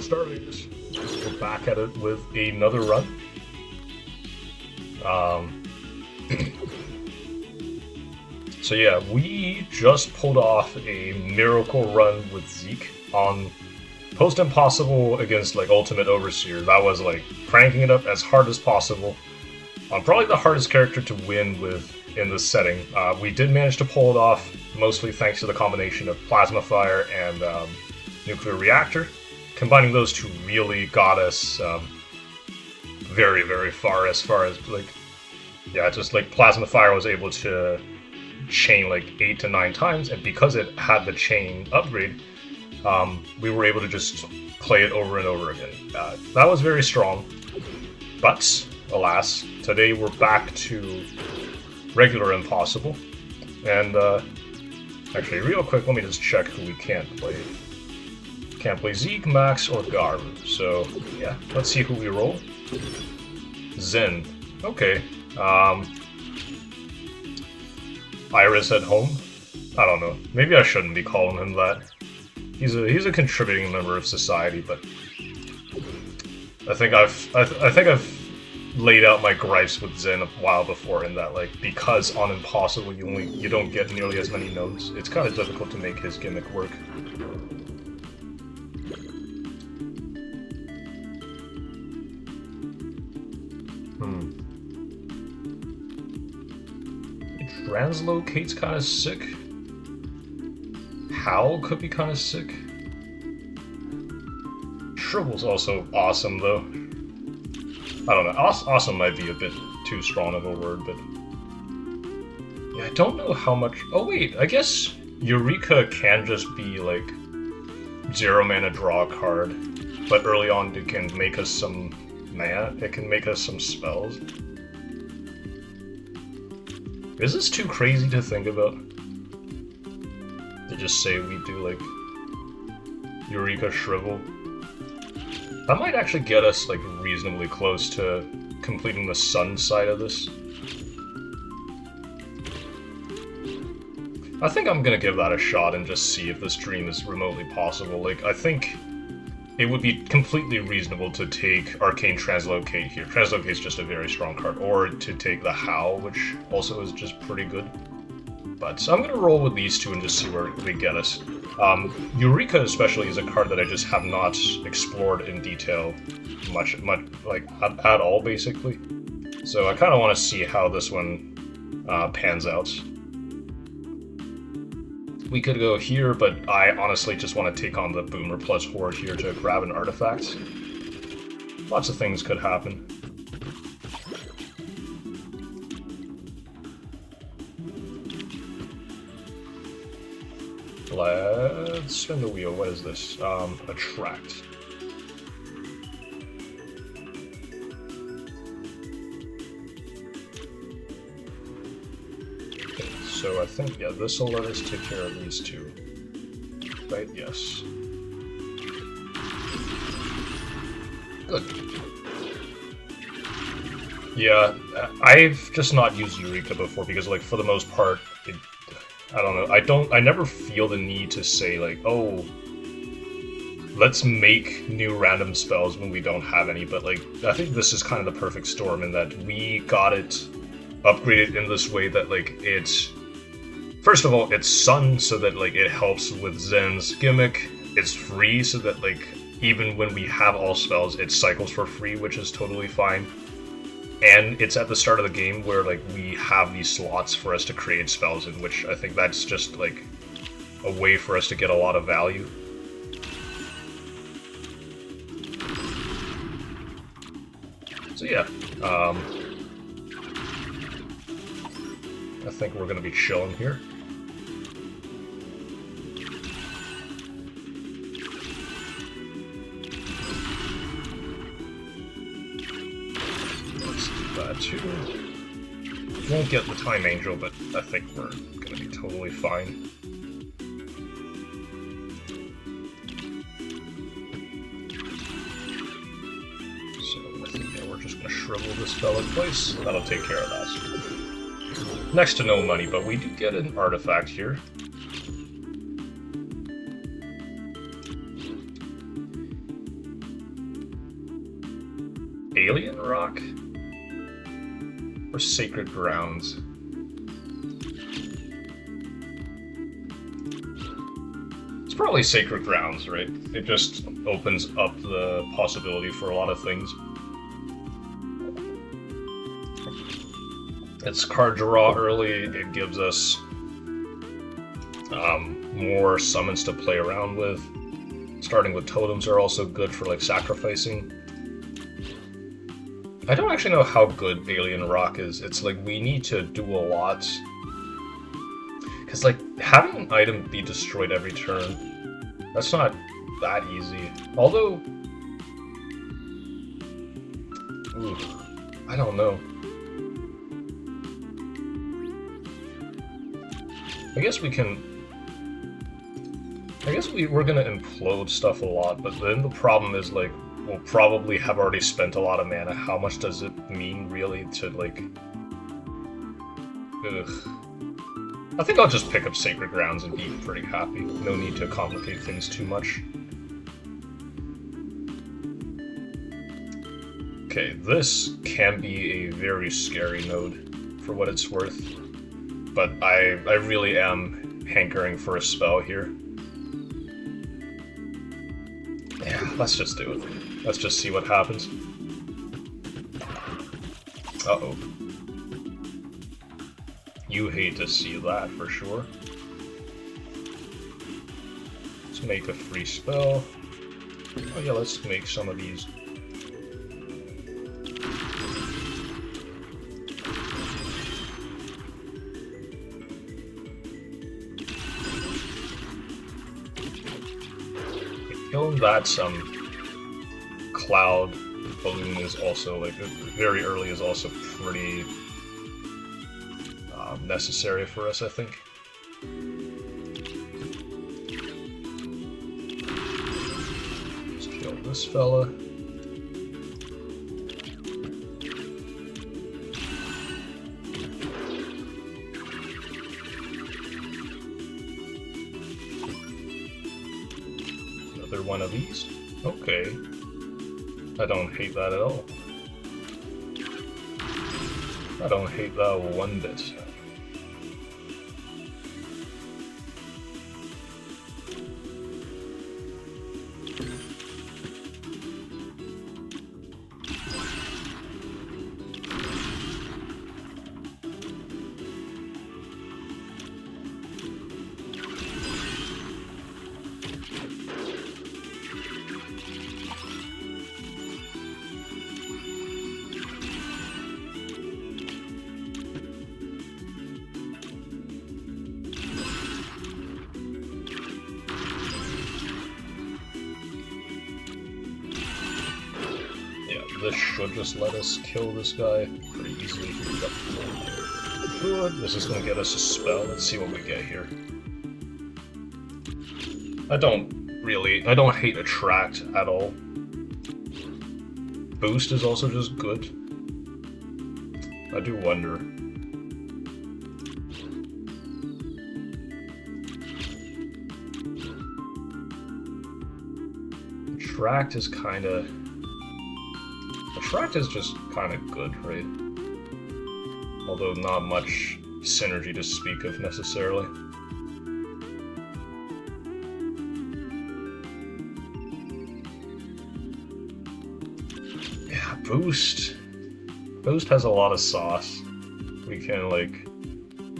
Starvaders. We're back at it with another run. So yeah, we just pulled off a miracle run with Zeke on Post Impossible against like Ultimate Overseer. That was like cranking it up as hard as possible. Probably the hardest character to win with in this setting. We did manage to pull it off, mostly thanks to the combination of Plasma Fire and Nuclear Reactor. Combining those two really got us very, very far as like, yeah, just like Plasma Fire was able to chain like 8 to 9 times, and because it had the chain upgrade, we were able to just play it over and over again. That was very strong, but alas, today we're back to regular Impossible, and actually real quick, let me just check who we can't play. Can't play Zeke, Max, or Garu. So, yeah, let's see who we roll. Zen. Okay. Iris at home? I don't know. Maybe I shouldn't be calling him that. He's a contributing member of society, but I think I've laid out my gripes with Zen a while before in that, like, because on Impossible you don't get nearly as many nodes, it's kind of difficult to make his gimmick work. Translocate's kind of sick. Howl could be kind of sick. Shrivel's also awesome, though. I don't know. Awesome might be a bit too strong of a word, but yeah, I don't know how much. Oh wait, I guess Eureka can just be like 0 mana draw a card, but early on it can make us some mana. It can make us some spells. Is this too crazy to think about? To just say we do, like, Eureka Shrivel? That might actually get us, like, reasonably close to completing the sun side of this. I think I'm gonna give that a shot and just see if this dream is remotely possible. Like, I think it would be completely reasonable to take Arcane Translocate here. Translocate's just a very strong card. Or to take the Howl, which also is just pretty good. But so I'm going to roll with these two and just see where they get us. Eureka especially is a card that I just have not explored in detail much like at all, basically. So I kind of want to see how this one pans out. We could go here, but I honestly just want to take on the Boomer plus Horde here to grab an artifact. Lots of things could happen. Let's spin the wheel. What is this? Attract. So I think, yeah, this will let us take care of these two. Right? Yes. Good. Yeah, I've just not used Eureka before because, like, for the most part, I don't know, I never feel the need to say, like, oh, let's make new random spells when we don't have any, but, like, I think this is kind of the perfect storm in that we got it upgraded in this way that, like, it's... First of all, it's sun, so that, like, it helps with Zen's gimmick. It's free, so that, like, even when we have all spells, it cycles for free, which is totally fine. And it's at the start of the game where, like, we have these slots for us to create spells in, which I think that's just, like, a way for us to get a lot of value. So yeah, I think we're going to be chilling here. Let's do that too. Won't get the Time Angel, but I think we're going to be totally fine. So I think, yeah, we're just going to shrivel this spell in place. That'll take care of that. Next to no money, but we do get an artifact here. Alien Rock? Or Sacred Grounds? It's probably Sacred Grounds, right? It just opens up the possibility for a lot of things. It's card draw early, it gives us more summons to play around with. Starting with totems are also good for like sacrificing. I don't actually know how good Alien Rock is. It's like we need to do a lot. Because like having an item be destroyed every turn, that's not that easy. Although, ooh, I don't know. I guess we can. I guess we're gonna implode stuff a lot, but then the problem is like we'll probably have already spent a lot of mana. How much does it mean really to like? Ugh. I think I'll just pick up Sacred Grounds and be pretty happy. No need to complicate things too much. Okay, this can be a very scary node for what it's worth. But I really am hankering for a spell here. Yeah, let's just do it. Let's just see what happens. Uh-oh. You hate to see that, for sure. Let's make a free spell. Oh yeah, let's make some of these. Killing that cloud balloon is also like very early is also pretty necessary for us, I think. Let's kill this fella. Another one of these. Okay. I don't hate that at all. I don't hate that one bit. This should just let us kill this guy pretty easily. Yep. Good. This is going to get us a spell. Let's see what we get here. I don't hate Attract at all. Boost is also just good. I do wonder. Attract is kind of... Attract is just kind of good, right? Although not much synergy to speak of necessarily. Yeah, Boost. Boost has a lot of sauce. We can like,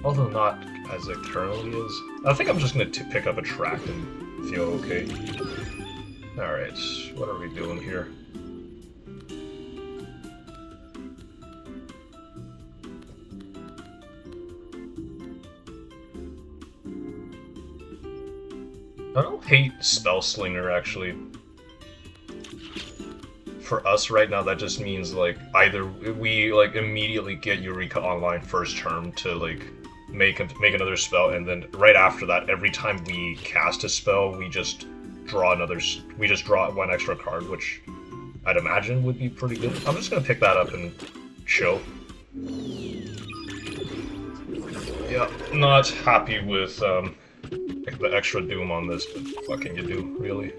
although not as it currently is. I think I'm just gonna pick up Attract and feel okay. Alright, what are we doing here? I don't hate Spellslinger, actually. For us right now, that just means, like, either we, like, immediately get Eureka Online first term to, like, make another spell, and then right after that, every time we cast a spell, we just draw one extra card, which I'd imagine would be pretty good. I'm just gonna pick that up and chill. Yeah, not happy with, the extra doom on this, but what can you do, really?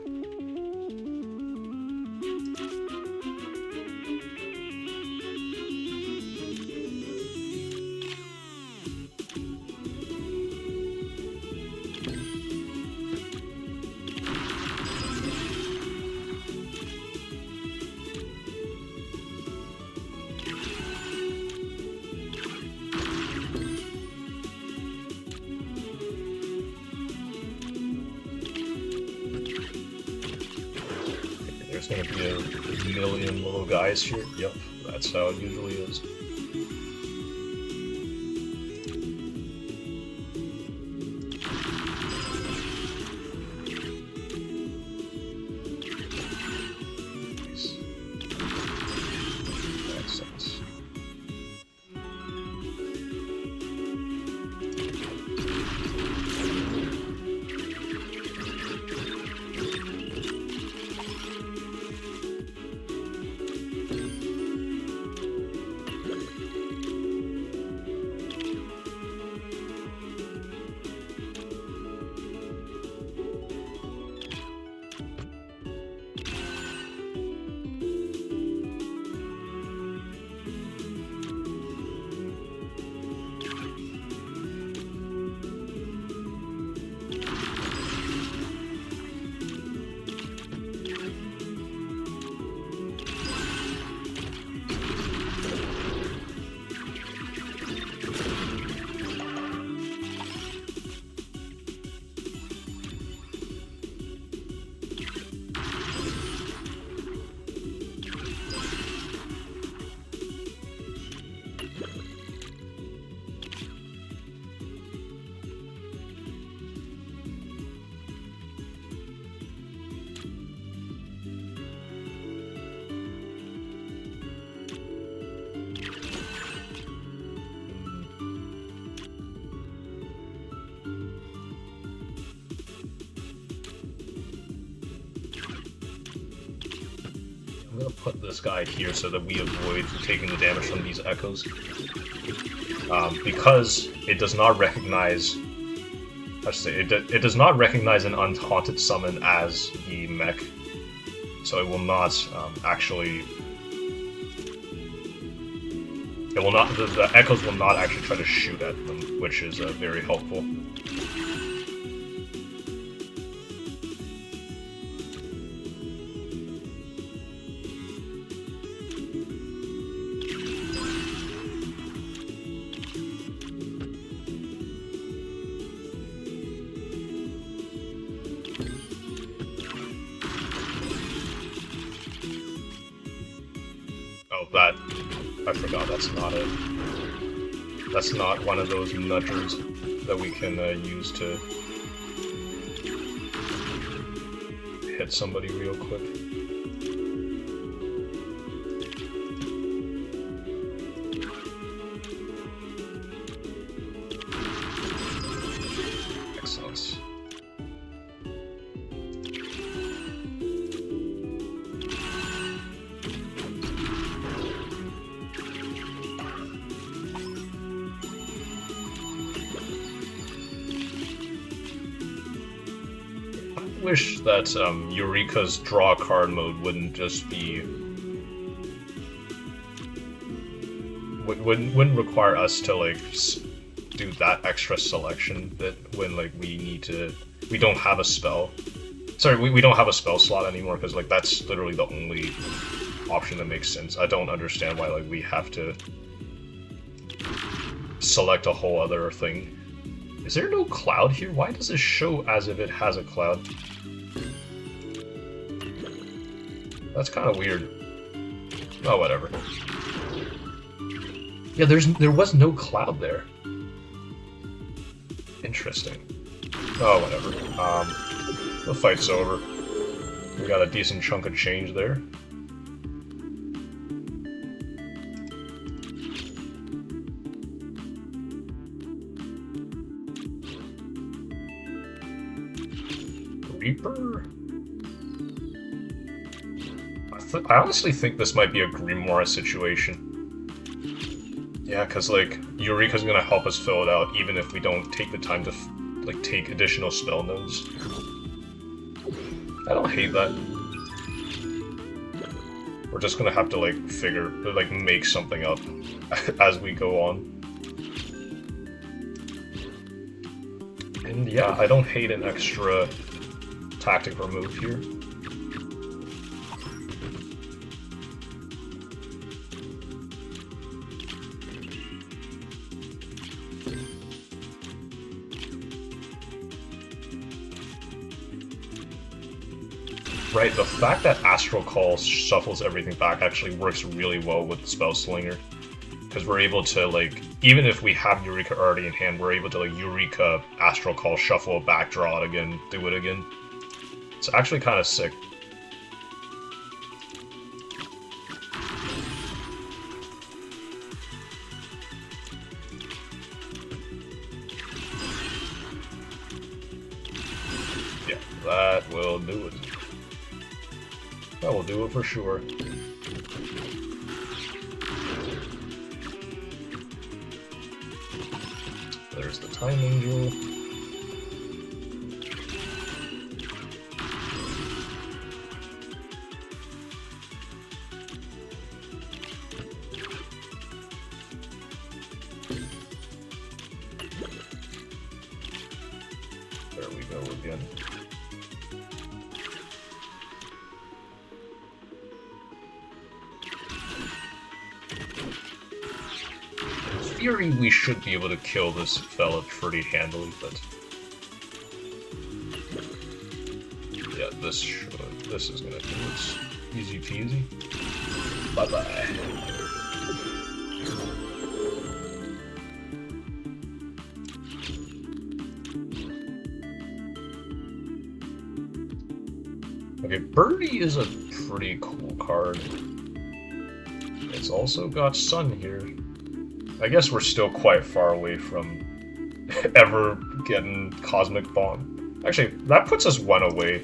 gonna be a million little guys here. Yep, that's how it usually is. I'm gonna put this guy here so that we avoid taking the damage from these echoes. Because it does not recognize... I should say, it does not recognize an unhaunted summon as the mech. So it will not actually... It will not... The echoes will not actually try to shoot at them, which is very helpful. That, I forgot, that's not it. That's not one of those nudgers that we can use to hit somebody real quick. Excellent. I wish that Eureka's draw card mode wouldn't just be... wouldn't require us to, like, do that extra selection that when, like, we don't have a spell. Sorry, we don't have a spell slot anymore, because, like, that's literally the only option that makes sense. I don't understand why, like, we have to select a whole other thing. Is there no cloud here? Why does it show as if it has a cloud? That's kind of weird. Oh, whatever. Yeah, there was no cloud there. Interesting. Oh, whatever. The fight's over. We got a decent chunk of change there. Reaper? I honestly think this might be a Grimoire situation. Yeah, because, like, Eureka's gonna help us fill it out, even if we don't take the time to, like, take additional spell nodes. I don't hate that. We're just gonna have to, like, make something up as we go on. And yeah, I don't hate an extra tactic remove here. Right, the fact that Astral Call shuffles everything back actually works really well with Spell Slinger. Because we're able to, like, even if we have Eureka already in hand, we're able to, like, Eureka, Astral Call, shuffle it back, draw it again, do it again. It's actually kind of sick. Yeah, that will do it. That will do it for sure. There's the Time Angel. There we go again. In theory, we should be able to kill this fella pretty handily, but yeah, this is gonna do it. Easy peasy. Bye bye. Okay, Birdie is a pretty cool card. It's also got Sun here. I guess we're still quite far away from ever getting Cosmic Bomb. Actually, that puts us one away.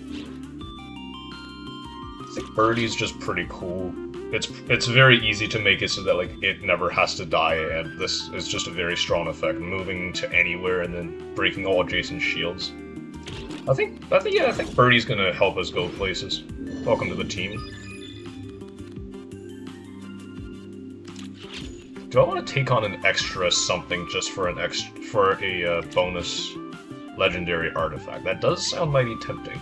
I think Birdie's just pretty cool. It's very easy to make it so that like it never has to die, and this is just a very strong effect, moving to anywhere and then breaking all adjacent shields. I think Birdie's gonna help us go places. Welcome to the team. Do I want to take on an extra something just for a bonus legendary artifact? That does sound mighty tempting.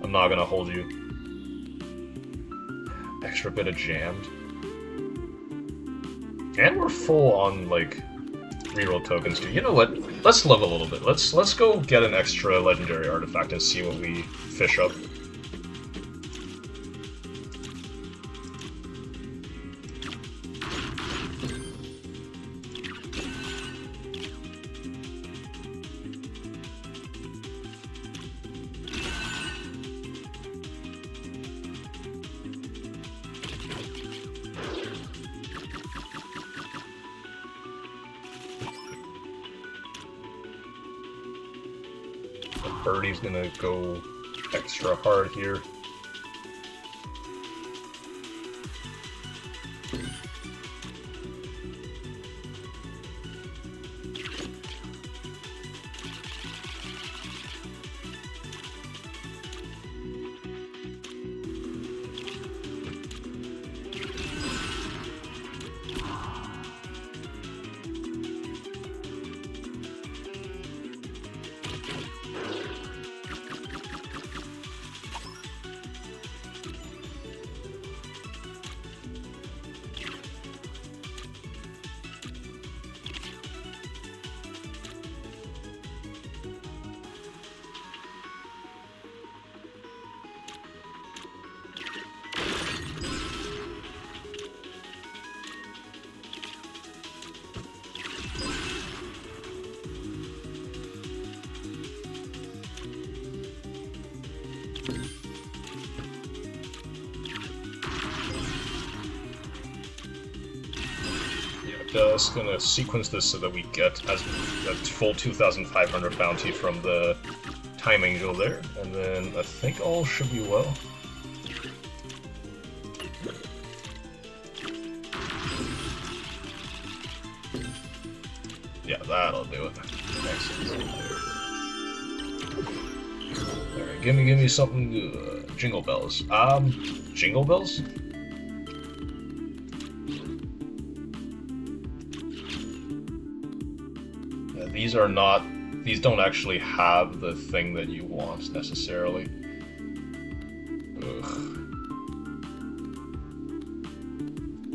I'm not gonna hold you. Extra bit of jammed. And we're full on like reroll tokens too. You know what? Let's live a little bit. Let's go get an extra legendary artifact and see what we fish up. Birdie's gonna go extra hard here. Just gonna sequence this so that we get as a full 2,500 bounty from the Time Angel there, and then I think all should be well. Yeah, that'll do it. Excellent. Alright, give me something good. Jingle bells. Jingle bells? These don't actually have the thing that you want, necessarily. Ugh.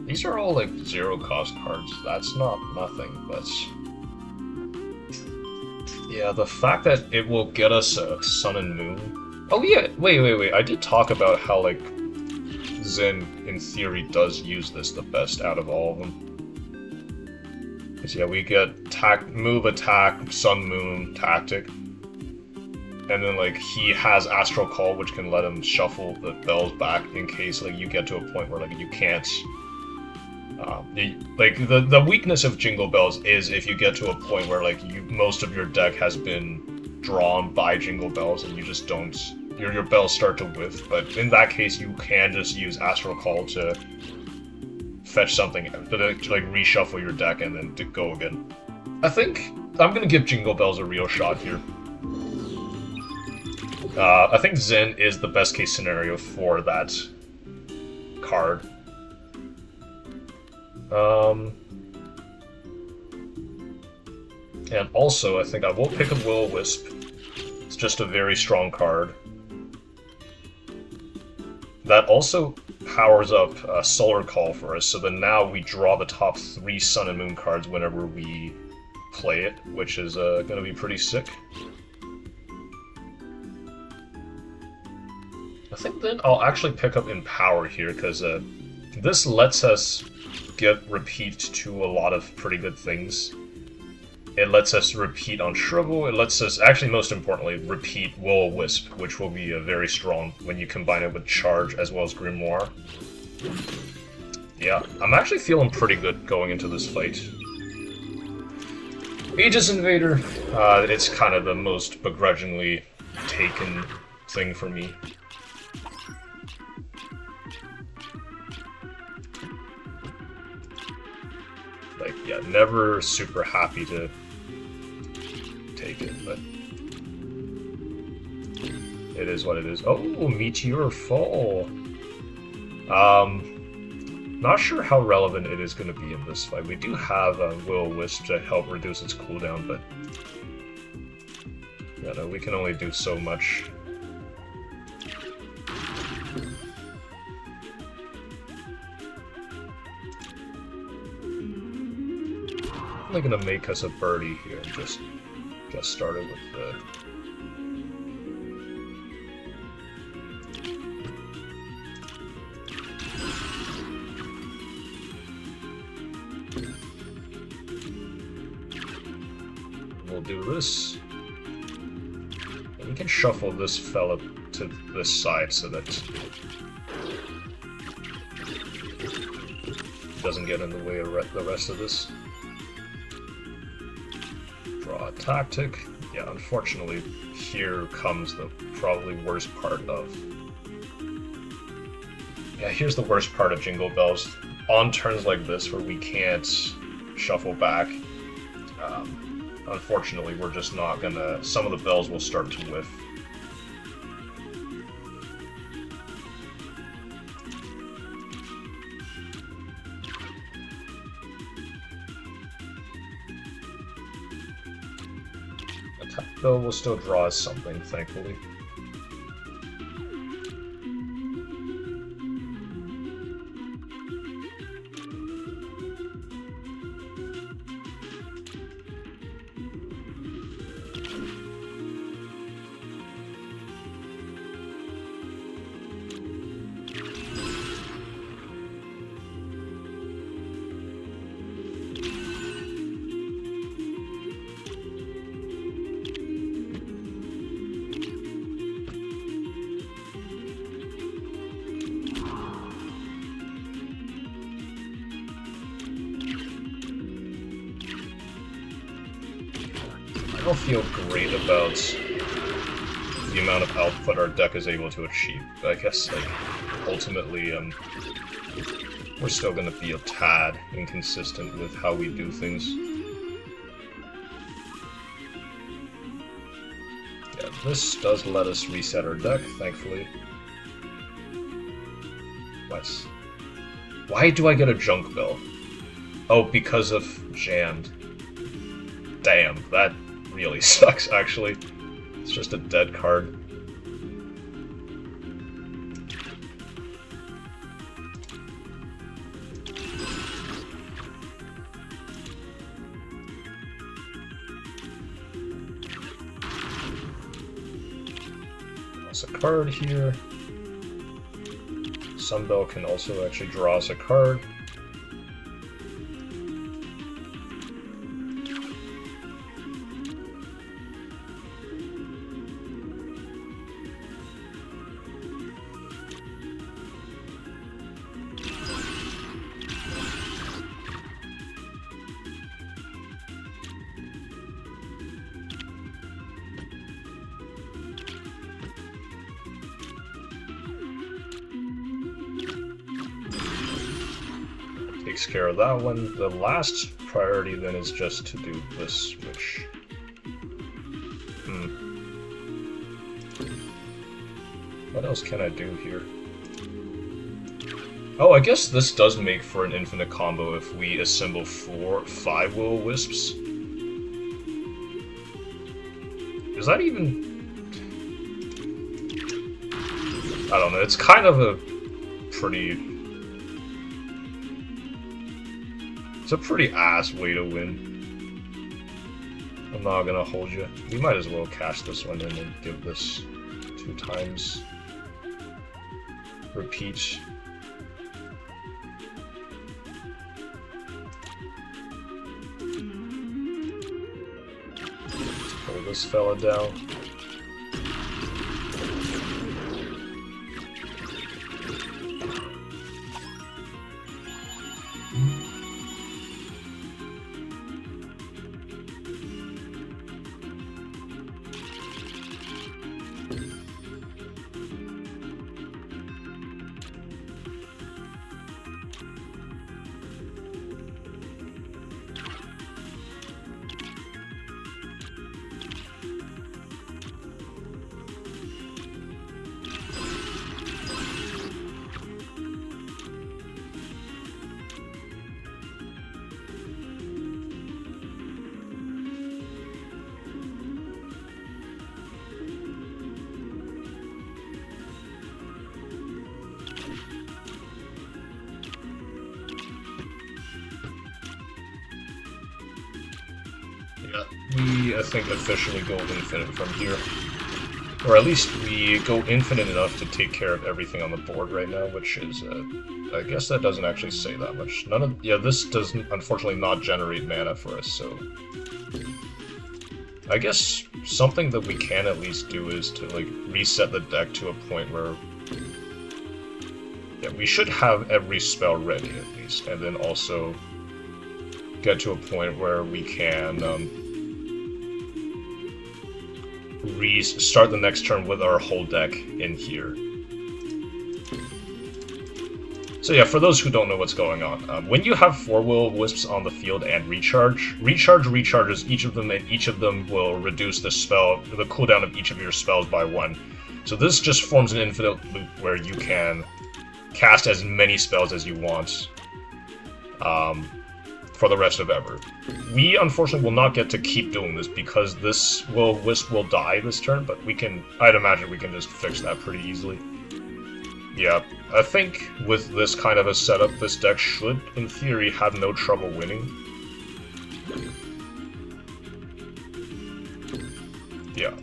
These are all, like, zero-cost cards. That's not nothing, but... yeah, the fact that it will get us a Sun and Moon Oh yeah, wait. I did talk about how, like, Zen, in theory, does use this the best out of all of them. Because, yeah, we get move, attack, sun, moon, tactic. And then, like, he has Astral Call, which can let him shuffle the bells back in case, like, you get to a point where, like, you can't... the weakness of Jingle Bells is if you get to a point where, like, most of your deck has been drawn by Jingle Bells and you just don't... Your bells start to whiff, but in that case you can just use Astral Call to fetch something, to like reshuffle your deck and then to go again. I think I'm gonna give Jingle Bells a real shot here. I think Zen is the best case scenario for that card. And also, I think I will pick a Will-O-Wisp. It's just a very strong card. That also powers up Solar Call for us, so then now we draw the top 3 Sun and Moon cards whenever we play it, which is going to be pretty sick. I think then I'll actually pick up Empower here, because this lets us get repeat to a lot of pretty good things. It lets us repeat on Shrivel, it lets us, actually most importantly, repeat Will-O-Wisp, which will be very strong when you combine it with Charge as well as Grimoire. Yeah, I'm actually feeling pretty good going into this fight. Aegis Invader, it's kind of the most begrudgingly taken thing for me. Like, yeah, never super happy to take it, but it is what it is. Oh, Meteor Fall. Not sure how relevant it is going to be in this fight. We do have Will-O-Wisp to help reduce its cooldown, but yeah, no, we can only do so much. I'm gonna make us a birdie here and just get started with the... We'll do this. And we can shuffle this fella to this side so that it doesn't get in the way of the rest of this. Draw a tactic. Yeah, unfortunately, here comes the probably worst part of... Yeah, here's the worst part of Jingle Bells. On turns like this where we can't shuffle back, unfortunately, we're just not gonna... Some of the bells will start to whiff. Though we'll still draw us something, thankfully. I don't feel great about the amount of output our deck is able to achieve. But I guess, like, ultimately, we're still going to be a tad inconsistent with how we do things. Yeah, this does let us reset our deck, thankfully. Nice. Why do I get a Junk Bell? Oh, because of Jammed. Damn, that really sucks, actually. It's just a dead card. us a card here. Sunbelt can also actually draw us a card. Takes care of that one. The last priority then is just to do this switch. What else can I do here? Oh, I guess this does make for an infinite combo if we assemble 5 will-o-wisps. Is that even... I don't know, it's kind of a pretty... It's a pretty ass way to win. I'm not gonna hold you. We might as well cash this one in and give this 2 times. Repeat. Pull this fella down. We, I think, officially go infinite from here. Or at least we go infinite enough to take care of everything on the board right now, which is, I guess that doesn't actually say that much. Yeah, this does unfortunately not generate mana for us, so... I guess something that we can at least do is to, like, reset the deck to a point where... Yeah, we should have every spell ready, at least, and then also get to a point where we can, start the next turn with our whole deck in here. So yeah, for those who don't know what's going on, when you have 4 will-o-wisps on the field and recharge recharges each of them, and each of them will reduce the cooldown of each of your spells by 1. So this just forms an infinite loop where you can cast as many spells as you want for the rest of ever. We unfortunately will not get to keep doing this because this will-o-wisp will die this turn, but I'd imagine we can just fix that pretty easily. Yeah, I think with this kind of a setup, this deck should, in theory, have no trouble winning. Yeah.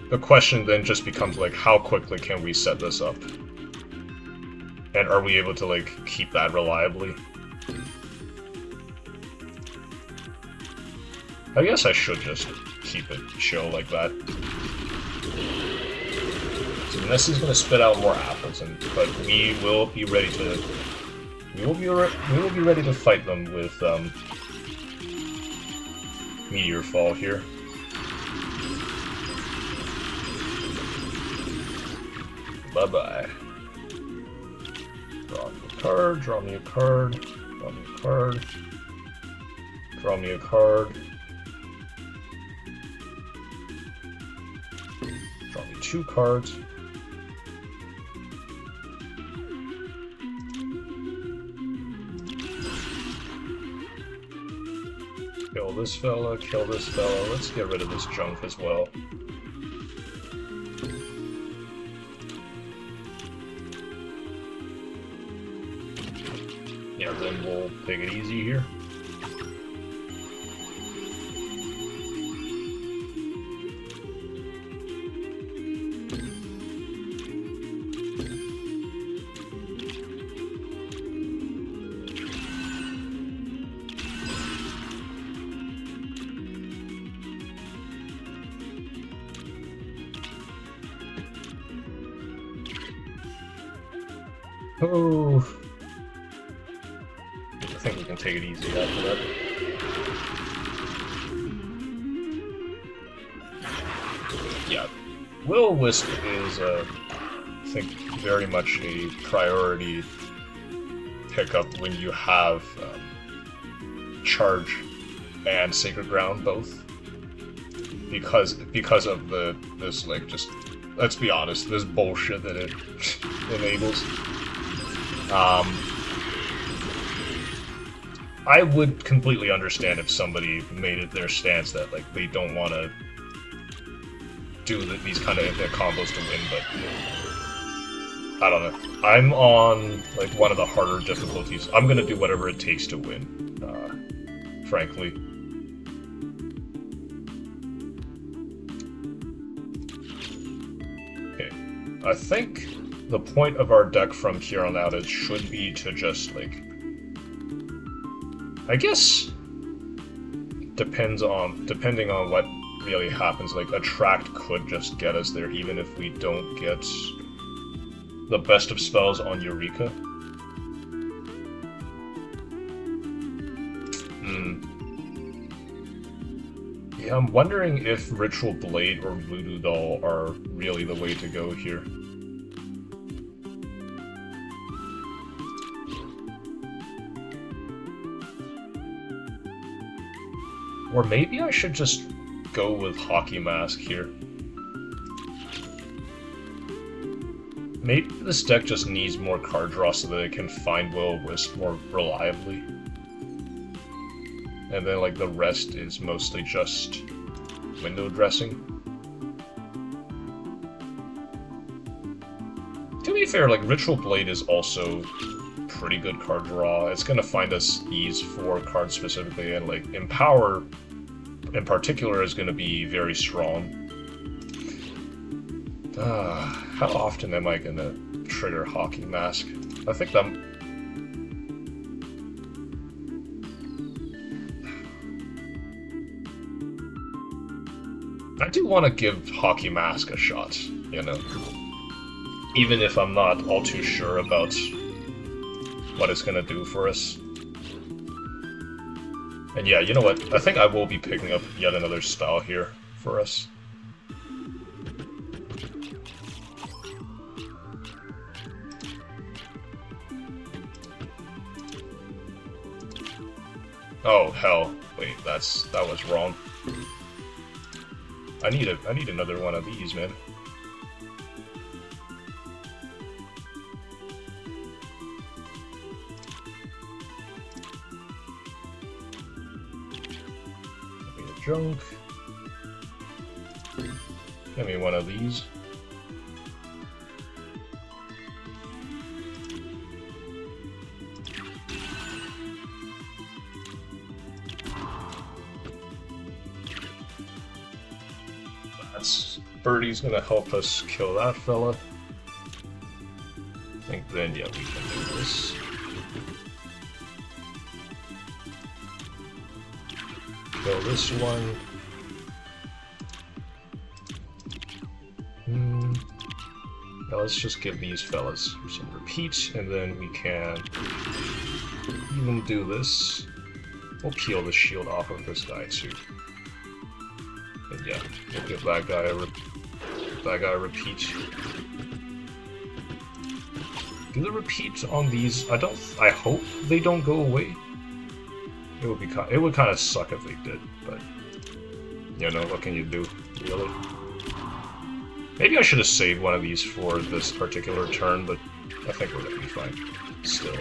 The question then just becomes, like, how quickly can we set this up? And are we able to, like, keep that reliably? I guess I should just keep it chill like that. So Nessie's gonna spit out more apples, but we will be ready to. We will be ready to fight them with Meteor Fall here. Bye bye. Draw me a card. Draw me a card. Draw me a card. Draw me a card. Draw me 2 cards. Kill this fella, kill this fella. Let's get rid of this junk as well. Yeah, then we'll take it easy here. Oh, I think we can take it easy after that. Yeah, Will-O-Wisp is, I think, very much a priority pickup when you have Charge and Sacred Ground both, because of this like just, let's be honest, this bullshit that it enables. I would completely understand if somebody made it their stance that like they don't want to do these kind of combos to win, but I don't know. I'm on like one of the harder difficulties. I'm gonna do whatever it takes to win, frankly. Okay, I think the point of our deck from here on out should be to just like, I guess, depending on what really happens, like Attract could just get us there even if we don't get the best of spells on Eureka. Yeah, I'm wondering if Ritual Blade or Voodoo Doll are really the way to go here. Or maybe I should just go with Hockey Mask here. Maybe this deck just needs more card draw so that it can find Will-O-Wisp more reliably. And then like the rest is mostly just window dressing. To be fair, like Ritual Blade is also pretty good card draw. It's gonna find us Ease 4 cards specifically, and like Empower in particular is gonna be very strong. How often am I gonna trigger Hockey Mask? I think I do want to give Hockey Mask a shot, you know? Even if I'm not all too sure about what it's gonna do for us. And yeah, you know what? I think I will be picking up yet another spell here for us. Oh hell! Wait, that was wrong. I need another one of these, man. Give me a junk. Give me one of these. Birdie's gonna help us kill that fella. I think then, yeah, we can do this. Kill this one. Now let's just give these fellas some repeats, and then we can even do this. We'll peel the shield off of this guy too. And yeah, we'll give that guy a repeat. Do the repeat on these? I hope they don't go away. It would kind of suck if they did, but you know, what can you do, really? Maybe I should have saved one of these for this particular turn, but I think we're gonna be fine still.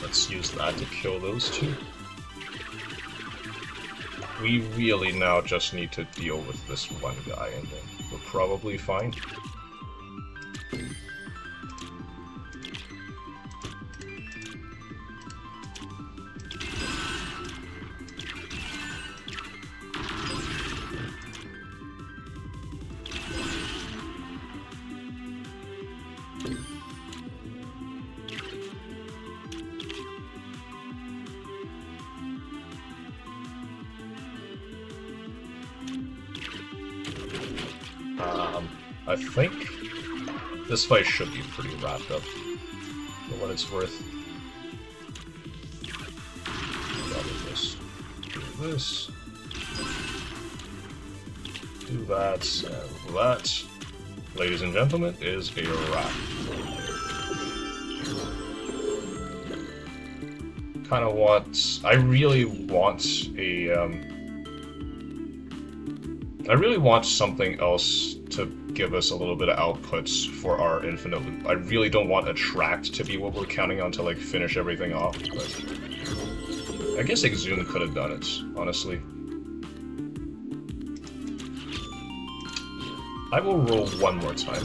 Let's use that to kill those two. We really now just need to deal with this one guy, and then we're probably fine. I think this fight should be pretty wrapped up, for what it's worth. Just do this, do that, and that, ladies and gentlemen, is a wrap. Kind of want, I really want something else to give us a little bit of outputs for our infinite loop. I really don't want Attract to be what we're counting on to like finish everything off, but I guess Exhume could have done it, honestly. I will roll one more time.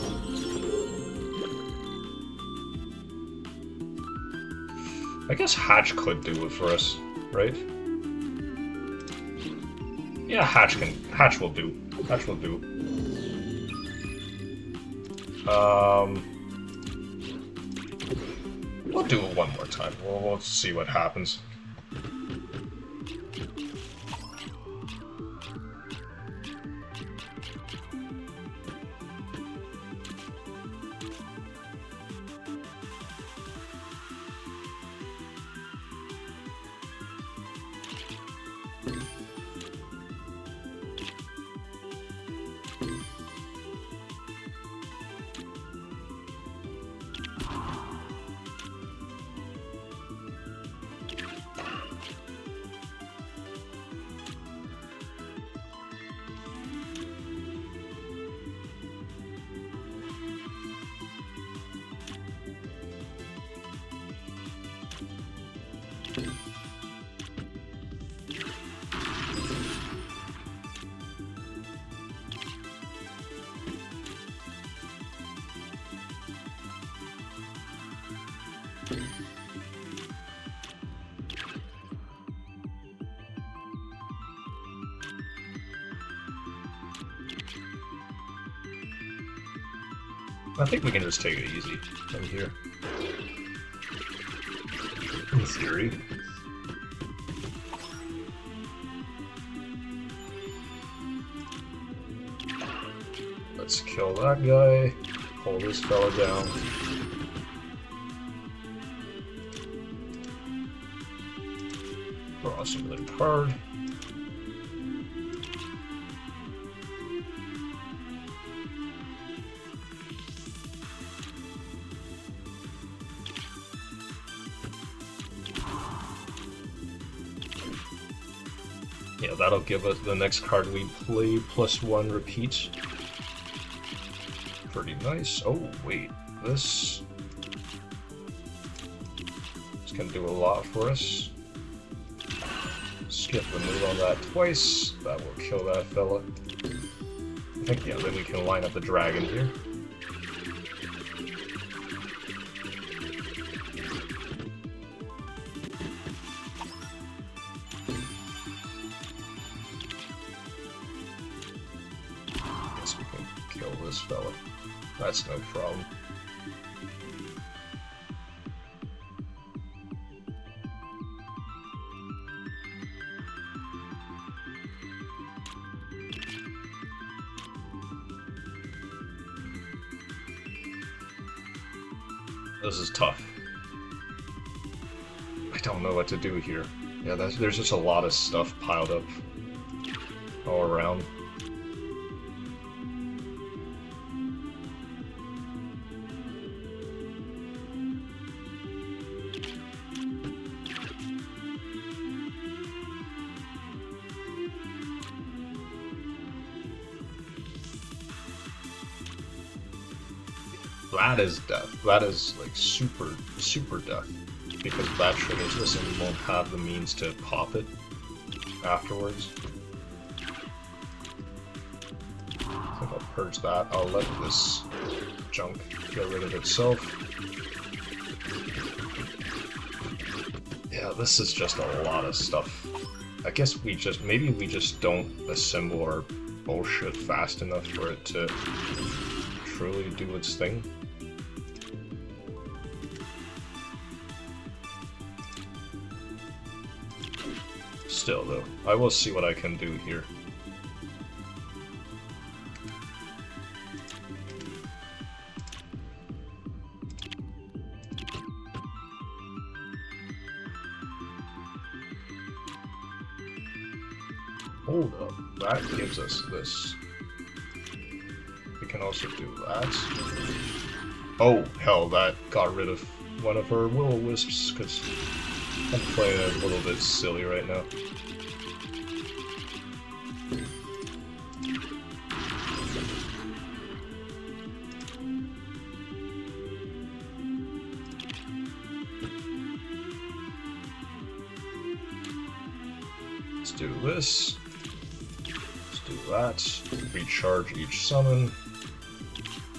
I guess Hatch could do it for us, right? Yeah, Hatch will do. Hatch will do. We'll do it one more time. We'll see what happens. I think we can just take it easy from here. In theory. Let's kill that guy, pull this fella down. Draw some of the card. Yeah, that'll give us the next card we play +1 repeat. Pretty nice. Oh, wait. This can do a lot for us. Skip the move on that twice. That will kill that fella. I think, yeah, then we can line up the dragon here. Guess we can kill this fella. That's no problem. This is tough. I don't know what to do here. Yeah, there's just a lot of stuff piled up all around. That is death. That is like super, super death. because that triggers this and we won't have the means to pop it afterwards. I think I'll purge that. I'll let this junk get rid of itself. Yeah, this is just a lot of stuff. I guess maybe we just don't assemble our bullshit fast enough for it to truly do its thing. Still, though, I will see what I can do here. Hold up, that gives us this. We can also do that. Oh, hell, that got rid of one of our will-o-wisps, because I'm playing a little bit silly right now. Let's do this. Let's do that. Recharge each summon.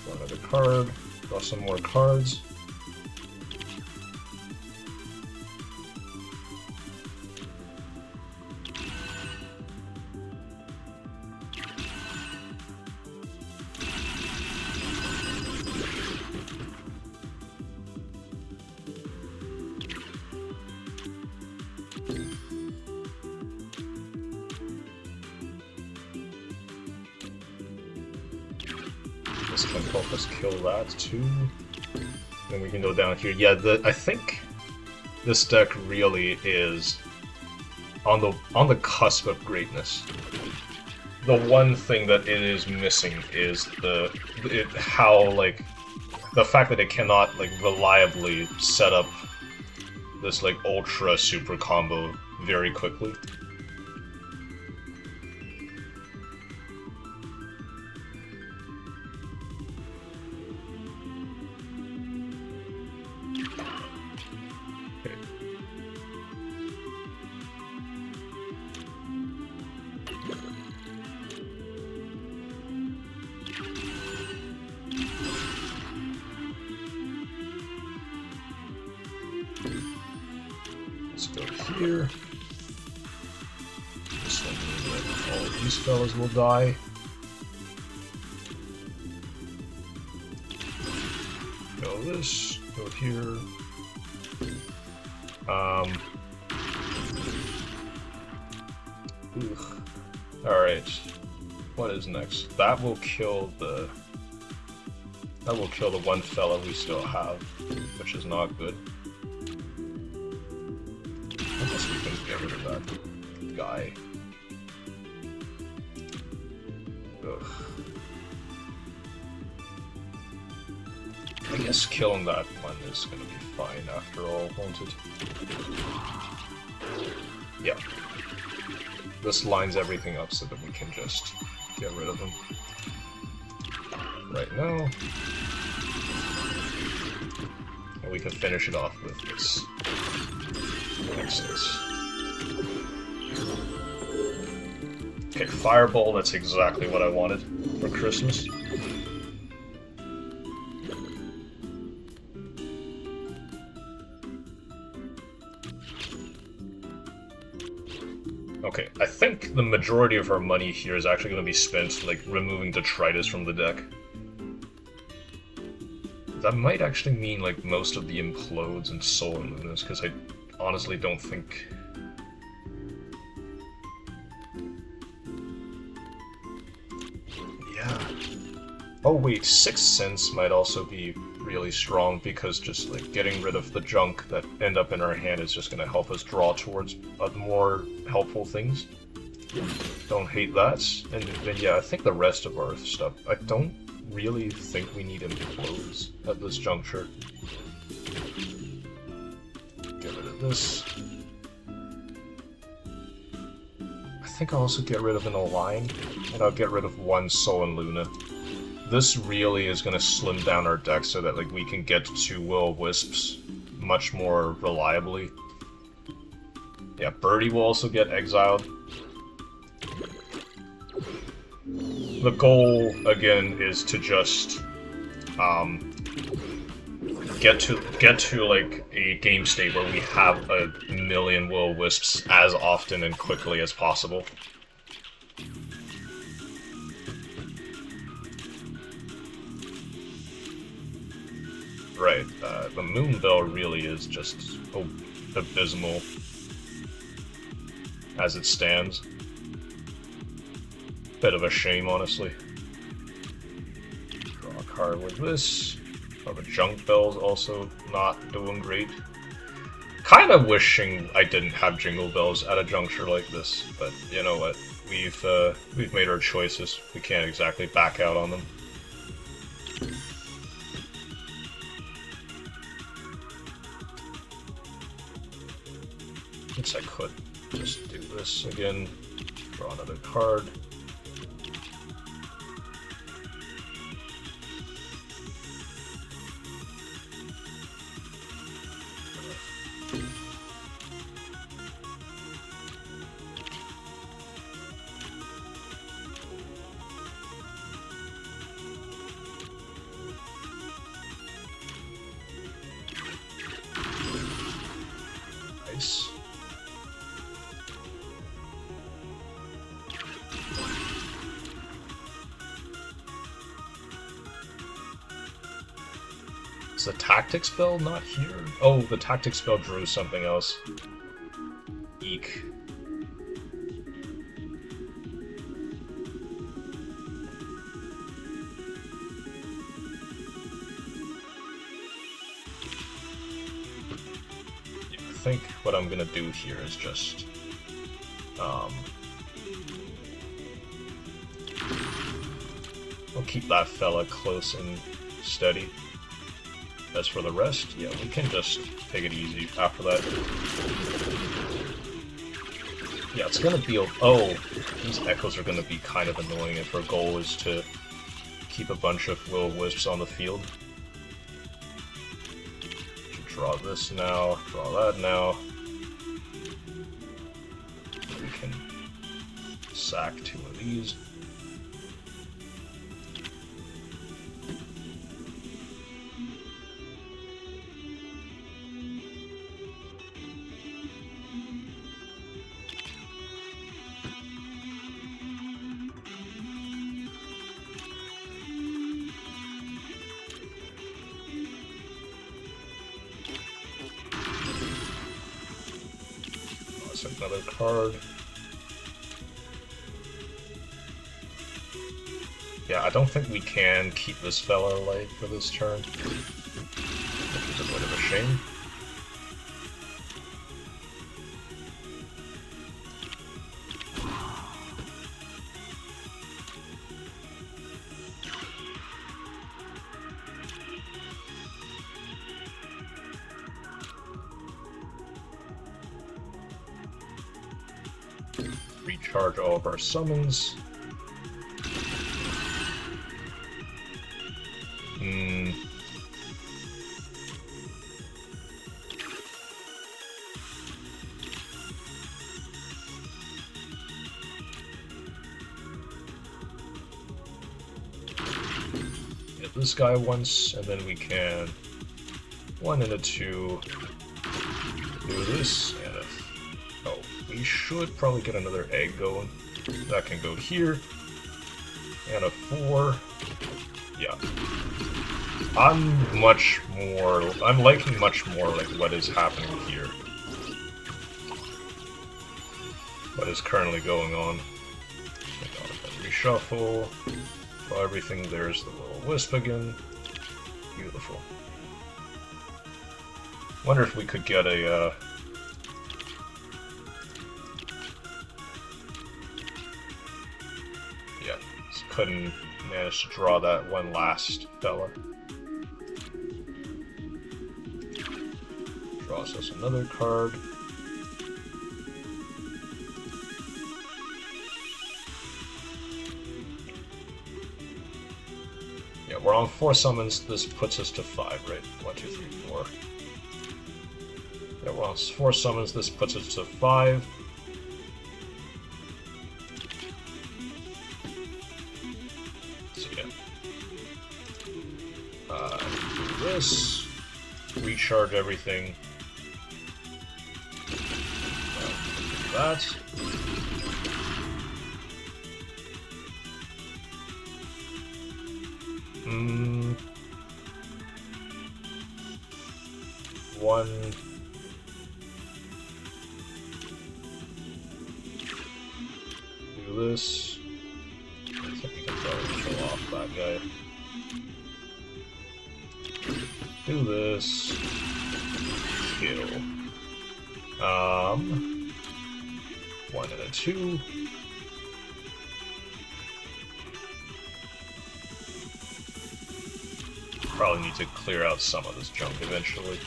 Draw another card. Draw some more cards. This can help us kill that too. Then we can go down here. Yeah, I think this deck really is on the cusp of greatness. The one thing that it is missing is the fact that it cannot like reliably set up this like ultra super combo very quickly. Let's go here. Just like that, all of these fellas will die. Go this, go here. Alright. What is next? That will kill the one fella we still have, which is not good. I guess we can get rid of that guy. Ugh. I guess killing that one is gonna be fine after all, won't it? Yeah. This lines everything up so that we can just get rid of them right now. And we can finish it off with this. Excellent. Okay, Fireball, that's exactly what I wanted for Christmas. Okay, I think the majority of our money here is actually going to be spent, like, removing Detritus from the deck. That might actually mean, like, most of the Implodes and Soul and Lunas, because I honestly don't think... Yeah. Oh wait, Sixth Sense might also be really strong, because just, like, getting rid of the junk that end up in our hand is just going to help us draw towards more helpful things. Don't hate that. And then, yeah, I think the rest of our stuff, I don't really think we need Implodes at this juncture. Get rid of this. I think I'll also get rid of an Align, and I'll get rid of one Soul and Luna. This really is going to slim down our deck so that like we can get to Will-O-Wisps much more reliably. Yeah, Birdie will also get exiled. The goal, again, is to just get to like a game state where we have a million will-o-wisps as often and quickly as possible. Right, the Moonbell really is just abysmal as it stands. Bit of a shame, honestly. Draw a card with this. Oh, the Junk Bell's also not doing great. Kind of wishing I didn't have Jingle Bells at a juncture like this, but you know what? We've made our choices. We can't exactly back out on them. Guess I could just do this again. Draw another card. Nice. Is the tactic spell not here? Oh, the tactic spell drew something else. Eek. I think what I'm gonna do here is just I'll keep that fella close and steady. As for the rest, yeah, we can just take it easy after that. Yeah, it's gonna be... Oh, these echoes are gonna be kind of annoying if our goal is to keep a bunch of will-o-wisps on the field. Draw this now, draw that now. We can sack 2 of these. Another card. Yeah, I don't think we can keep this fella alive for this turn, which is a bit of a shame. Recharge all of our summons. Get this guy once, and then we can 1 and a 2 do this, and a... Oh, we should probably get another egg going. That can go here. And a 4. Yeah. I'm liking much more like what is happening here. What is currently going on. Reshuffle. Draw everything. There's the little wisp again. Beautiful. Wonder if we could get a yeah, just couldn't manage to draw that one last fella. Draws us another card. Yeah, we're on 4 summons. This puts us to 5, right? 1, 2, 3, 4. well, it's 4 summons. This puts it to 5. So yeah. Do this. Recharge everything. Do that. One. Do this. I think we can probably kill off that guy. Do this. Kill. 1 and a 2. Probably need to clear out some of this junk eventually.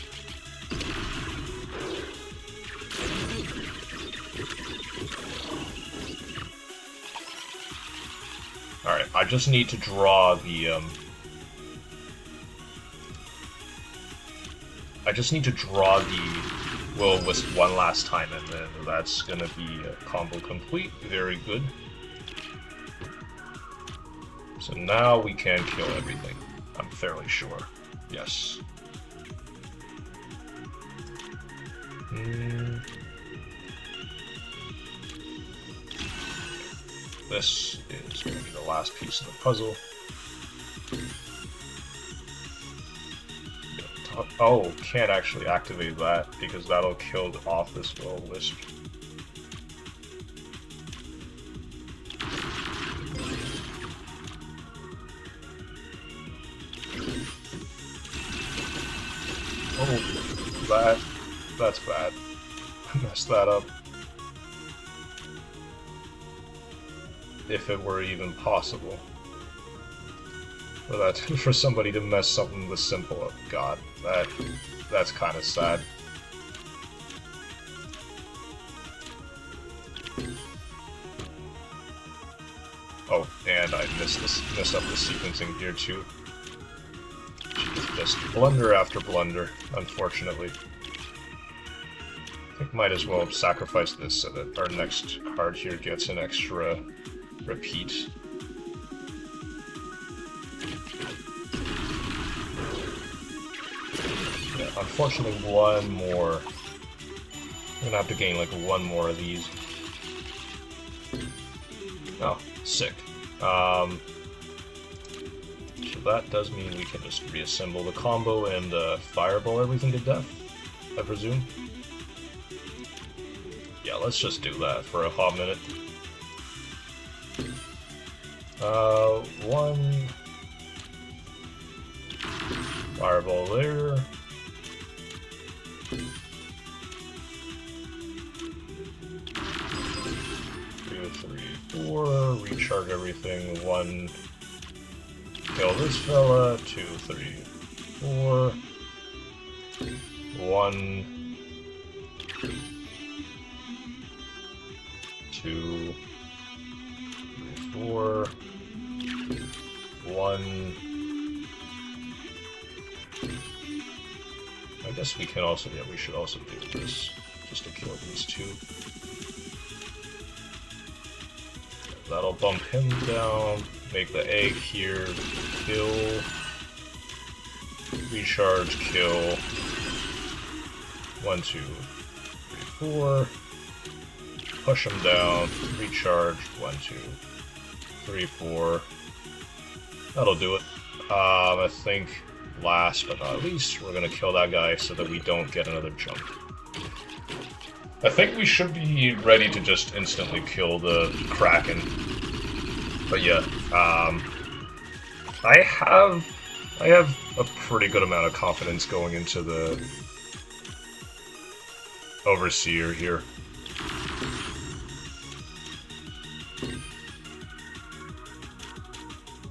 Alright, I just need to draw the, I just need to draw the Will-O-Wisp one last time, and then that's gonna be combo complete. Very good. So now we can kill everything. I'm fairly sure. Yes. This is going to be the last piece of the puzzle. Oh, can't actually activate that because that'll kill off this Will-O-Wisp. Oh, that's bad. I messed that up. If it were even possible. For somebody to mess something this simple up. God, that's kind of sad. Oh, and I messed up the sequencing here too. Jeez, just blunder after blunder, unfortunately. I think might as well sacrifice this so that our next card here gets an extra repeat. Yeah, unfortunately, one more. I'm gonna have to gain like one more of these. Oh, sick. So that does mean we can just reassemble the combo and fireball everything to death, I presume. Yeah, let's just do that for a hot minute. One fireball there. 2, 3, 4. Recharge everything. 1. Kill this fella. 2, 3, 4. 1. 2, 3, 4. 1. I guess we can also, yeah, we should also do this, just to kill these two. That'll bump him down, make the egg here, kill, recharge, kill, 1, 2, 3, 4, push him down, recharge, 1, 2, 3, 4, that'll do it. I think last but not least, we're gonna kill that guy so that we don't get another jump. I think we should be ready to just instantly kill the Kraken. But yeah, I have a pretty good amount of confidence going into the Overseer here.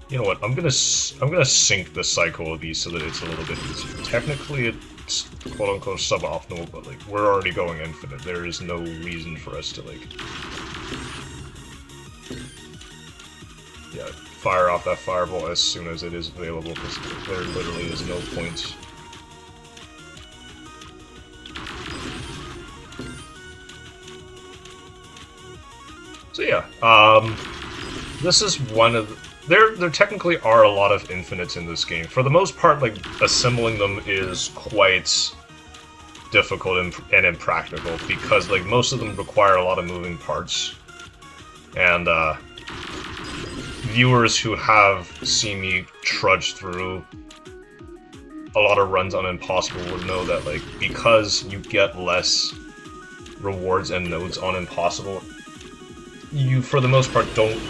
You know what? I'm gonna sync the cycle of these so that it's a little bit easier. Technically, it's quote-unquote suboptimal, but like we're already going infinite. There is no reason for us to like, yeah, fire off that fireball as soon as it is available because there literally is no point. So yeah, this is one of there technically are a lot of infinites in this game. For the most part, like assembling them is quite difficult and impractical because like most of them require a lot of moving parts. And viewers who have seen me trudge through a lot of runs on Impossible would know that like because you get less rewards and nodes on Impossible, you for the most part don't.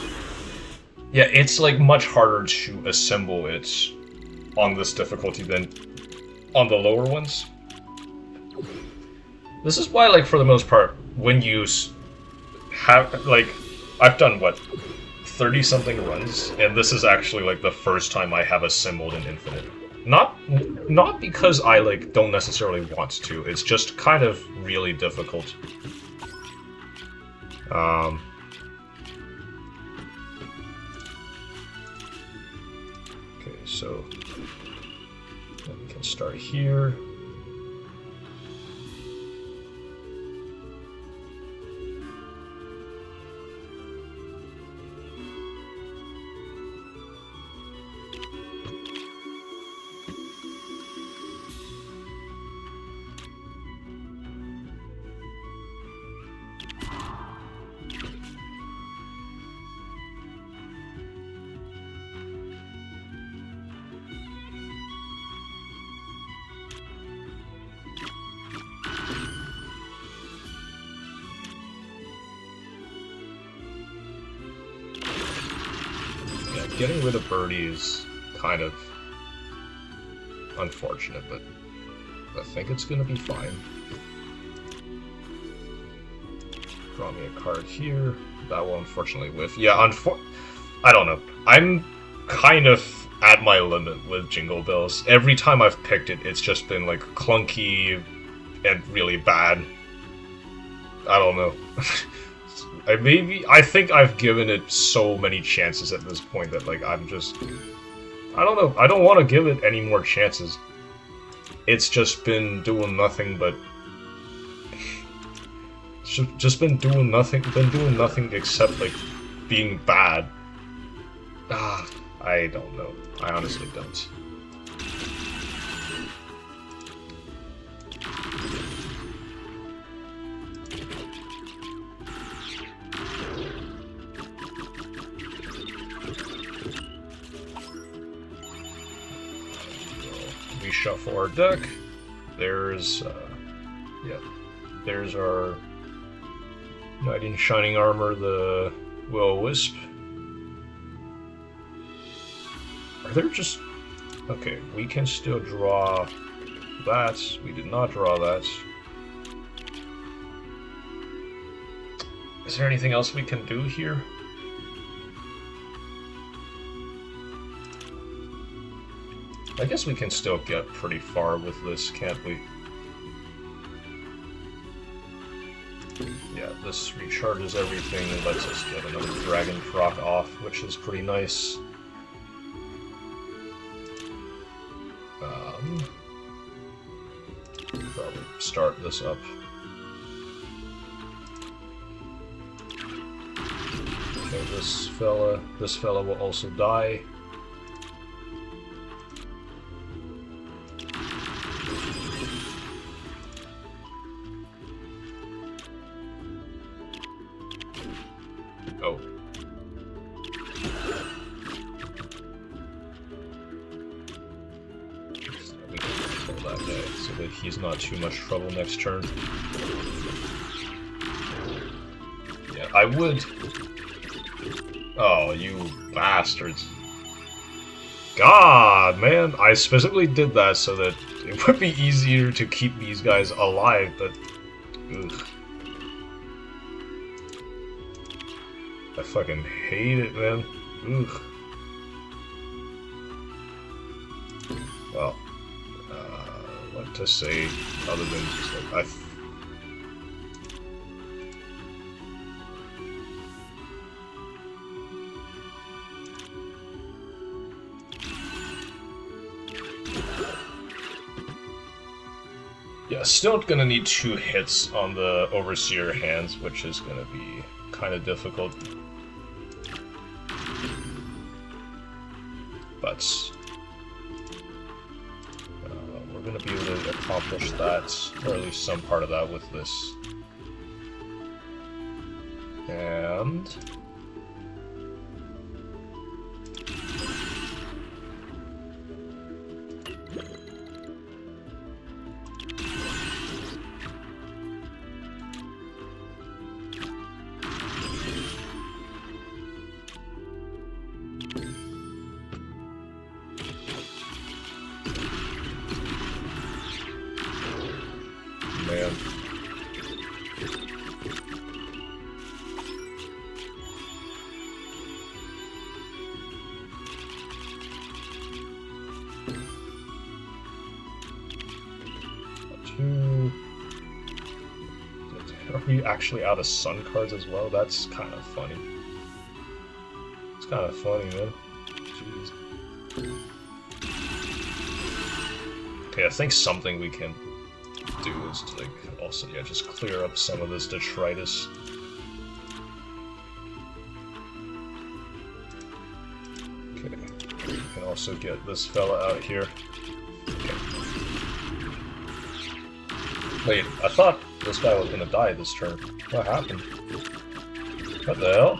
Yeah, it's like much harder to assemble it on this difficulty than on the lower ones. This is why, like, for the most part, when you have, like, I've done, what, 30-something runs, and this is actually, like, the first time I have assembled an infinite. Not because I, like, don't necessarily want to, it's just kind of really difficult. Okay, so then we can start here. Getting rid of Birdie is kind of unfortunate, but I think it's gonna be fine. Draw me a card here. That will unfortunately whiff. Yeah, I don't know. I'm kind of at my limit with Jingle Bells. Every time I've picked it, it's just been like clunky and really bad. I don't know. I think I've given it so many chances at this point that, like, I don't know. I don't want to give it any more chances. It's just been doing nothing but... just been doing nothing except, like, being bad. I don't know. I honestly don't. Shuffle our deck. There's, there's our Knight in Shining Armor, the Will-O-Wisp. Are there just... Okay, we can still draw that. We did not draw that. Is there anything else we can do here? I guess we can still get pretty far with this, can't we? Yeah, this recharges everything and lets us get another Dragon proc off, which is pretty nice. Probably start this up. Okay, this fella will also die. Oh. We can kill that guy so that he's not too much trouble next turn. Yeah, I would... Oh, you bastards. God, man, I specifically did that so that it would be easier to keep these guys alive, but... Ugh. I fucking hate it, man. Ugh. Well, what to say other than just like, yeah, still gonna need 2 hits on the Overseer hands, which is gonna be kind of difficult. But we're going to be able to accomplish that, or at least some part of that, with this. And man. Are we actually out of sun cards as well? That's kind of funny. It's kind of funny, man. Jeez. Okay, I think something we can do is to, like, also, yeah, just clear up some of this detritus. Okay, we can also get this fella out here. Okay. Wait, I thought this guy was gonna die this turn. What happened? What the hell?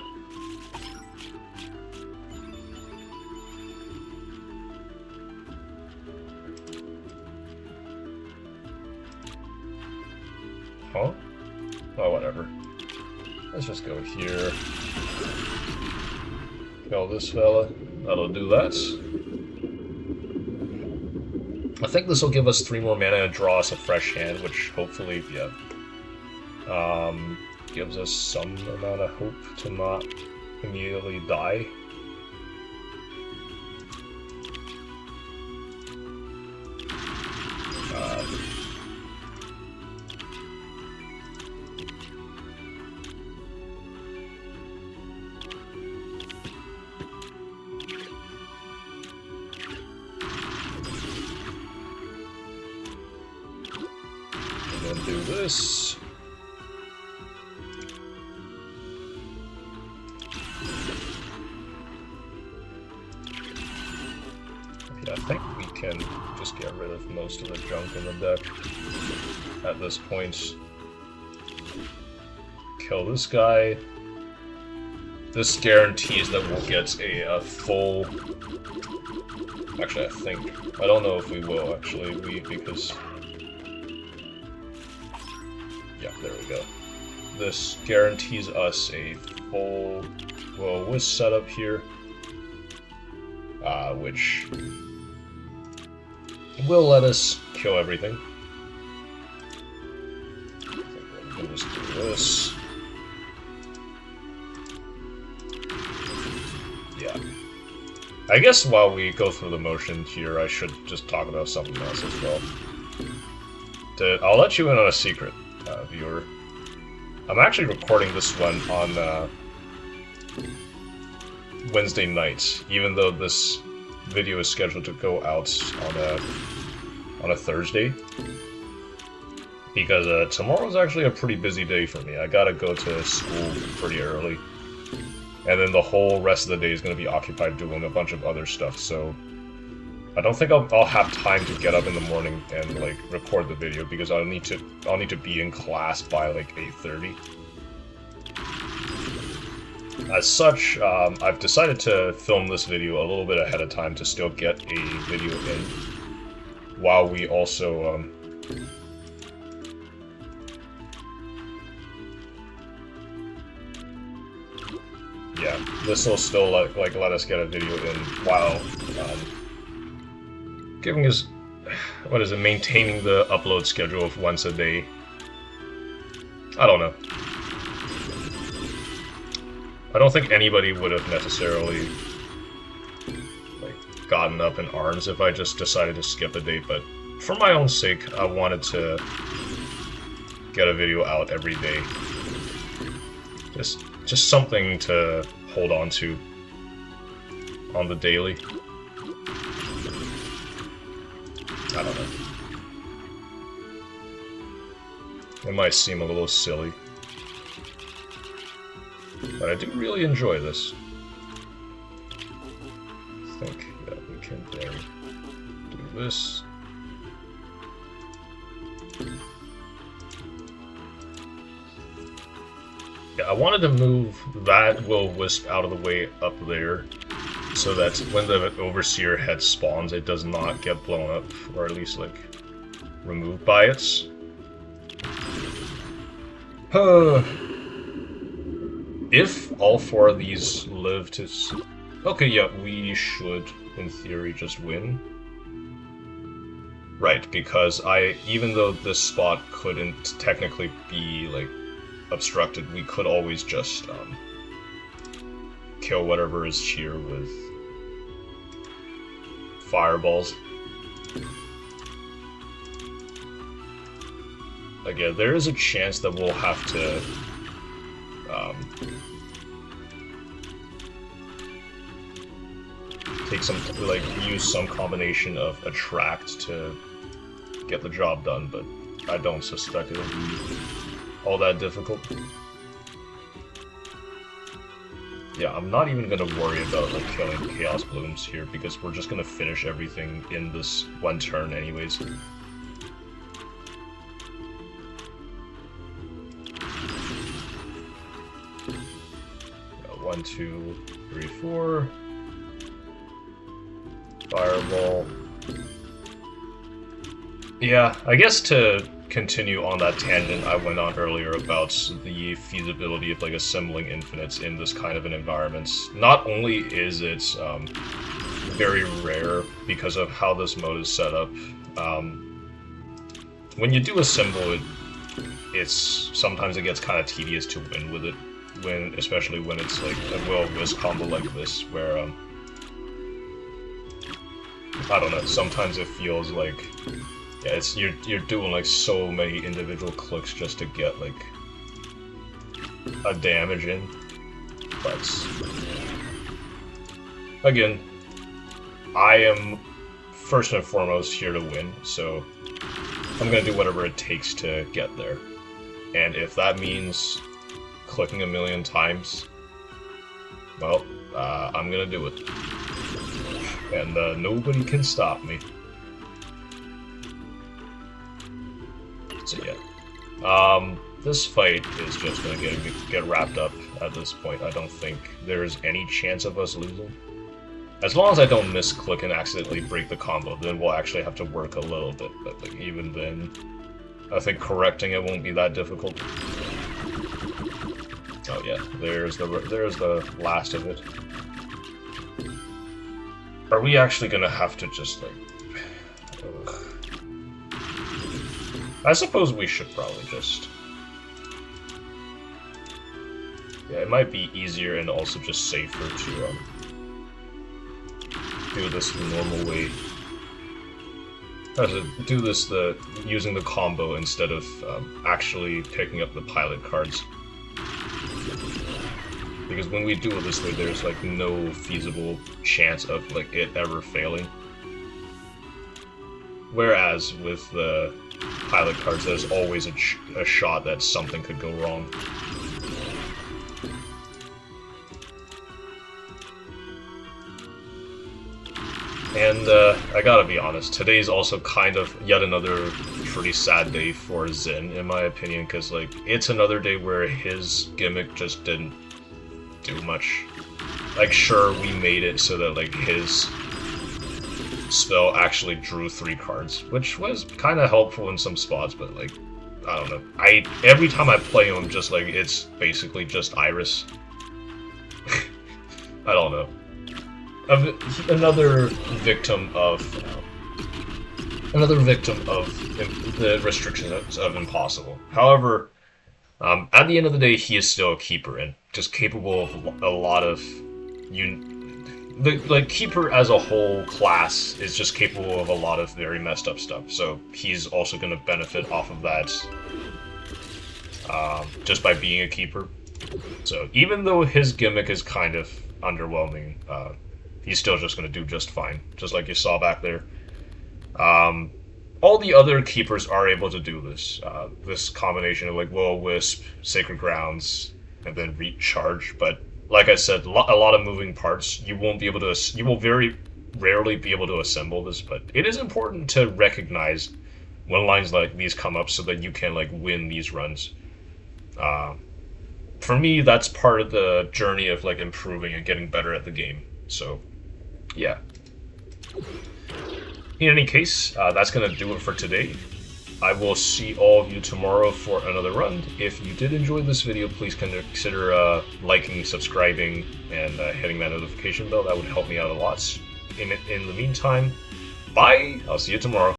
Huh? Oh, whatever. Let's just go here. Kill this fella. That'll do that. I think this will give us 3 more mana and draw us a fresh hand, which hopefully, yeah, gives us some amount of hope to not immediately die. And then do this. Yeah, I think we can just get rid of most of the junk in the deck at this point. Kill this guy. This guarantees that we'll get a full... Actually, I think... I don't know if we will, actually, because... Yeah, there we go. This guarantees us a full Will-O-Wisp setup here, which will let us kill everything. I think we can just do this. Yeah. I guess while we go through the motion here, I should just talk about something else as well. I'll let you in on a secret, viewer. I'm actually recording this one on Wednesday night, even though this video is scheduled to go out on a Thursday. Because tomorrow's actually a pretty busy day for me. I gotta go to school pretty early. And then the whole rest of the day is going to be occupied doing a bunch of other stuff, so I don't think I'll have time to get up in the morning and like record the video because I'll need to be in class by like 8:30. As such, I've decided to film this video a little bit ahead of time to still get a video in, while we also yeah, this will still let us get a video in while giving us, what is it, maintaining the upload schedule of once a day. I don't know. I don't think anybody would have necessarily like gotten up in arms if I just decided to skip a date, but for my own sake, I wanted to get a video out every day. Just something to hold on to on the daily. I don't know. It might seem a little silly. But I do really enjoy this. I think that we can then do this. Yeah, I wanted to move that will-o-wisp out of the way up there, so that when the Overseer head spawns, it does not get blown up, or at least, like, removed by it. If all four of these live to... Okay, yeah, we should, in theory, just win. Right, because even though this spot couldn't technically be, like, obstructed, we could always just, kill whatever is here with fireballs. Again, there is a chance that we'll have to, use some combination of attract to get the job done, but I don't suspect it'll be all that difficult. Yeah, I'm not even gonna worry about like killing Chaos Blooms here because we're just gonna finish everything in this one turn anyways. 1, 2, 3, 4. Fireball. Yeah, I guess to continue on that tangent I went on earlier about the feasibility of like assembling infinites in this kind of an environment. Not only is it very rare because of how this mode is set up, when you do assemble it, sometimes it gets kind of tedious to win with it, especially when it's like a will-o-wisp combo like this, where I don't know, sometimes it feels like you're doing like so many individual clicks just to get like a damage in. But again, I am first and foremost here to win, so I'm gonna do whatever it takes to get there. And if that means clicking a million times, well, I'm gonna do it. And nobody can stop me. So yeah, this fight is just gonna get wrapped up at this point. I don't think there's any chance of us losing. As long as I don't misclick and accidentally break the combo, then we'll actually have to work a little bit. But like, even then, I think correcting it won't be that difficult. Oh yeah, there's the last of it. Are we actually gonna have to just like... Ugh. I suppose we should probably just... Yeah, it might be easier and also just safer to do this the normal way. Do this using the combo instead of actually picking up the pilot cards. Because when we do it this way, there's like no feasible chance of like it ever failing. Whereas with the pilot cards, there's always a shot that something could go wrong. And I gotta be honest, today's also kind of yet another pretty sad day for Zen, in my opinion, because like it's another day where his gimmick just didn't do much. Like, sure, we made it so that like his spell actually drew 3 cards, which was kind of helpful in some spots, but like, I don't know. Every time I play him, just like it's basically just Iris. I don't know. Another victim of the restrictions of impossible. However, at the end of the day, he is still a keeper and just capable of a lot of the keeper as a whole class is just capable of a lot of very messed up stuff. So he's also going to benefit off of that just by being a keeper. So even though his gimmick is kind of underwhelming, he's still just going to do just fine, just like you saw back there. All the other keepers are able to do this. This combination of like will-o-wisp, Sacred Grounds, and then recharge. But like I said, a lot of moving parts. You won't be able to. You will very rarely be able to assemble this, but it is important to recognize when lines like these come up so that you can like win these runs. For me, that's part of the journey of like improving and getting better at the game. So, yeah. In any case, that's gonna do it for today. I will see all of you tomorrow for another run. If you did enjoy this video, please consider liking, subscribing, and hitting that notification bell. That would help me out a lot. In the meantime, bye! I'll see you tomorrow.